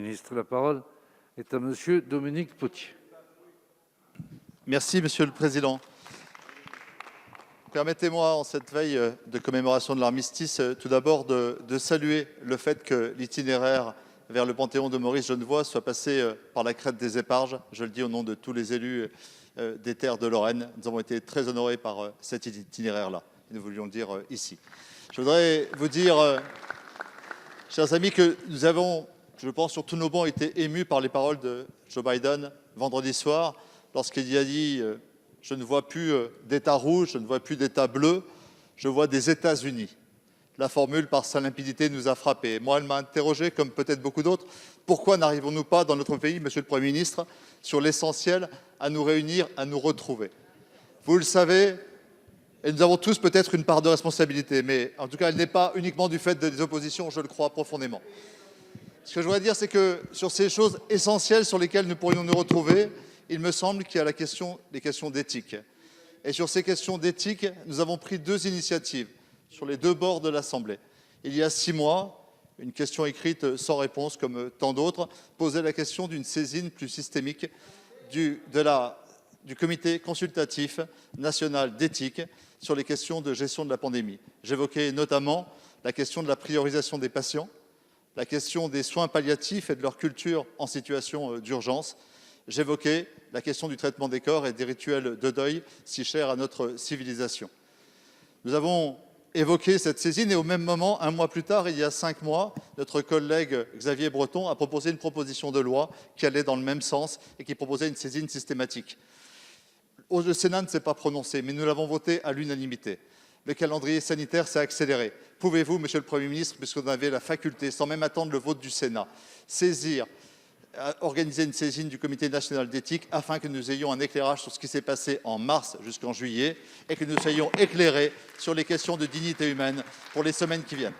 ministre. La parole est à Monsieur Dominique Potier. Merci, Monsieur le Président. Permettez-moi, en cette veille de commémoration de l'armistice, tout d'abord de saluer le fait que l'itinéraire vers le Panthéon de Maurice Genevoix soit passé par la crête des Éparges. Je le dis au nom de tous les élus des terres de Lorraine. Nous avons été très honorés par cet itinéraire-là. Nous voulions le dire ici. Je voudrais vous dire, chers amis, que nous avons, je pense, sur tous nos bancs, été émus par les paroles de Joe Biden vendredi soir, lorsqu'il a dit « Je ne vois plus d'État rouge, je ne vois plus d'État bleu, je vois des États-Unis ». La formule, par sa limpidité, nous a frappés. Moi, elle m'a interrogé, comme peut-être beaucoup d'autres, pourquoi n'arrivons-nous pas dans notre pays, Monsieur le Premier ministre, sur l'essentiel, à nous réunir, à nous retrouver? Vous le savez, et nous avons tous peut-être une part de responsabilité, mais en tout cas, elle n'est pas uniquement du fait des oppositions, je le crois profondément. Ce que je voudrais dire, c'est que sur ces choses essentielles sur lesquelles nous pourrions nous retrouver, il me semble qu'il y a des questions d'éthique. Et sur ces questions d'éthique, nous avons pris deux initiatives sur les deux bords de l'Assemblée. Il y a 6 mois, une question écrite sans réponse, comme tant d'autres, posait la question d'une saisine plus systémique du comité consultatif national d'éthique sur les questions de gestion de la pandémie. J'évoquais notamment la question de la priorisation des patients, la question des soins palliatifs et de leur culture en situation d'urgence. J'évoquais la question du traitement des corps et des rituels de deuil si chers à notre civilisation. Nous avons évoqué cette saisine et au même moment, 1 mois plus tard, il y a 5 mois, notre collègue Xavier Breton a proposé une proposition de loi qui allait dans le même sens et qui proposait une saisine systématique. Le Sénat ne s'est pas prononcé, mais nous l'avons voté à l'unanimité. Le calendrier sanitaire s'est accéléré. Pouvez-vous, Monsieur le Premier ministre, puisque vous en avez la faculté, sans même attendre le vote du Sénat, organiser une saisine du Comité national d'éthique afin que nous ayons un éclairage sur ce qui s'est passé en mars jusqu'en juillet et que nous soyons éclairés sur les questions de dignité humaine pour les semaines qui viennent.